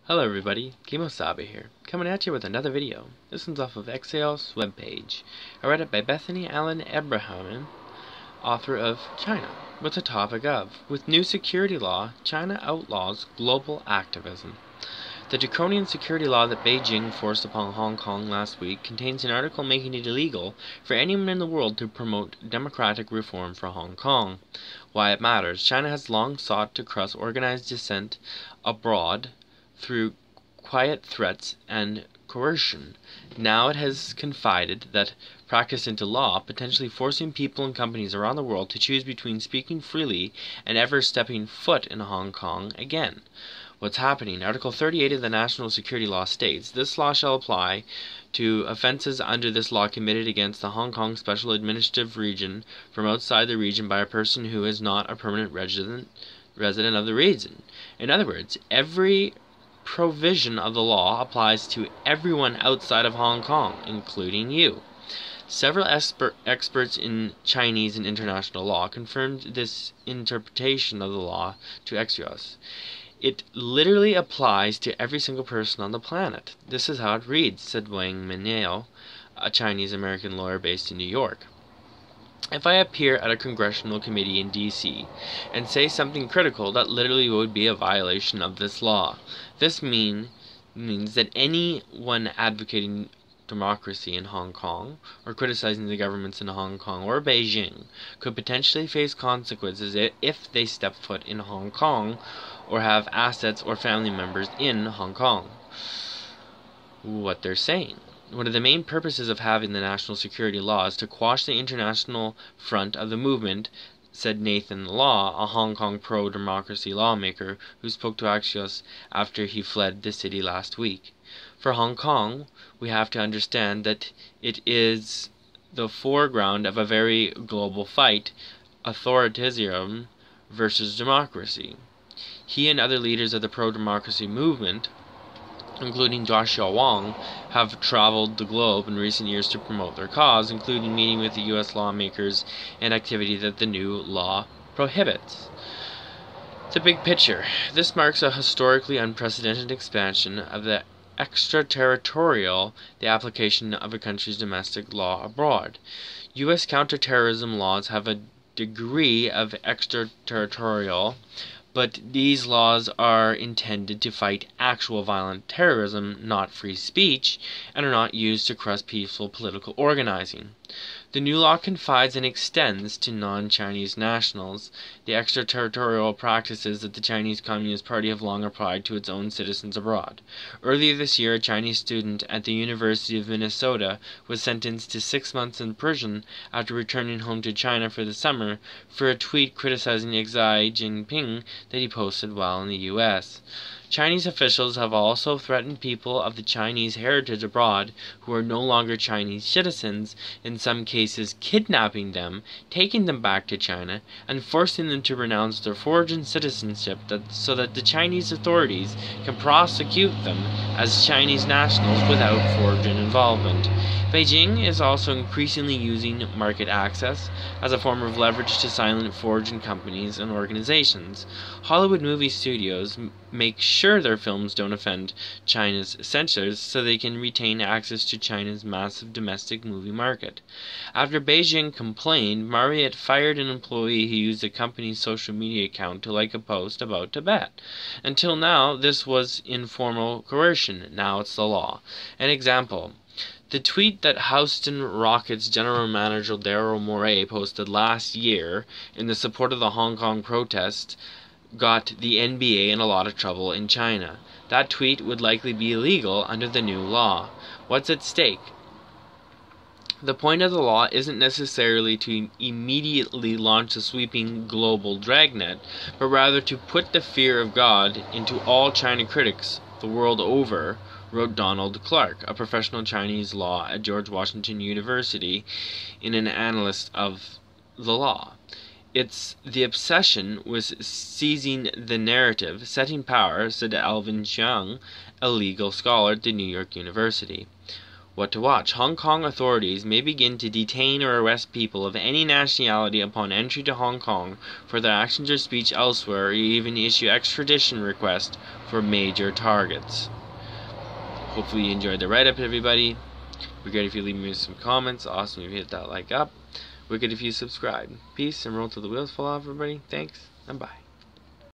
Hello everybody, Kemo Sabi here, coming at you with another video. This one's off of Axios webpage. I read it by Bethany Allen-Ebrahimain, author of China, with the topic of, with new security law, China outlaws global activism. The draconian security law that Beijing forced upon Hong Kong last week contains an article making it illegal for anyone in the world to promote democratic reform for Hong Kong. Why it matters. China has long sought to crush organized dissent abroad through quiet threats and coercion. Now it has confided that practice into law, potentially forcing people and companies around the world to choose between speaking freely and ever stepping foot in Hong Kong again. What's happening? Article 38 of the National Security Law states, "This law shall apply to offences under this law committed against the Hong Kong Special Administrative Region from outside the region by a person who is not a permanent resident of the region." In other words, every provision of the law applies to everyone outside of Hong Kong, including you. Several experts in Chinese and international law confirmed this interpretation of the law to axios. It literally applies to every single person on the planet. This is how it reads, said Wang Mineo, a Chinese-American lawyer based in New York. If I appear at a congressional committee in D.C. and say something critical, that literally would be a violation of this law. This means that anyone advocating democracy in Hong Kong or criticizing the governments in Hong Kong or Beijing could potentially face consequences if they step foot in Hong Kong or have assets or family members in Hong Kong. What they're saying. One of the main purposes of having the national security law is to quash the international front of the movement, said Nathan Law, a Hong Kong pro-democracy lawmaker who spoke to Axios after he fled the city last week. For Hong Kong, we have to understand that it is the foreground of a very global fight, authoritarianism versus democracy. He and other leaders of the pro-democracy movement, including Joshua Wong, have traveled the globe in recent years to promote their cause, including meeting with the U.S. lawmakers and activity that the new law prohibits. The big picture. This marks a historically unprecedented expansion of the extraterritorial, the application of a country's domestic law abroad. U.S. counterterrorism laws have a degree of extraterritorial, but these laws are intended to fight actual violent terrorism, not free speech, and are not used to crush peaceful political organizing. The new law confides and extends to non-Chinese nationals the extraterritorial practices that the Chinese Communist Party have long applied to its own citizens abroad. Earlier this year, a Chinese student at the University of Minnesota was sentenced to 6 months in prison after returning home to China for the summer for a tweet criticizing Xi Jinping that he posted while in the U.S. Chinese officials have also threatened people of the Chinese heritage abroad who are no longer Chinese citizens, in some cases kidnapping them, taking them back to China, and forcing them to renounce their foreign citizenship so that the Chinese authorities can prosecute them as Chinese nationals without foreign involvement. Beijing is also increasingly using market access as a form of leverage to silence foreign companies and organizations. Hollywood movie studios make sure their films don't offend China's censors so they can retain access to China's massive domestic movie market. After Beijing complained, Marriott fired an employee who used the company's social media account to like a post about Tibet. Until now, this was informal coercion. Now it's the law. An example. The tweet that Houston Rockets general manager Daryl Morey posted last year in the support of the Hong Kong protest got the NBA in a lot of trouble in China. That tweet would likely be illegal under the new law. What's at stake? The point of the law isn't necessarily to immediately launch a sweeping global dragnet, but rather to put the fear of God into all China critics the world over, wrote Donald Clark, a professional Chinese law at George Washington University, in an analyst of the law. It's the obsession with seizing the narrative, setting power, said Alvin Cheung, a legal scholar at the New York University. What to watch. Hong Kong authorities may begin to detain or arrest people of any nationality upon entry to Hong Kong for their actions or speech elsewhere, or even issue extradition requests for major targets. Hopefully you enjoyed the write-up, everybody. We're good if you leave me some comments. Awesome if you hit that like up. We're good if you subscribe. Peace and roll till the wheels fall off, everybody. Thanks and bye.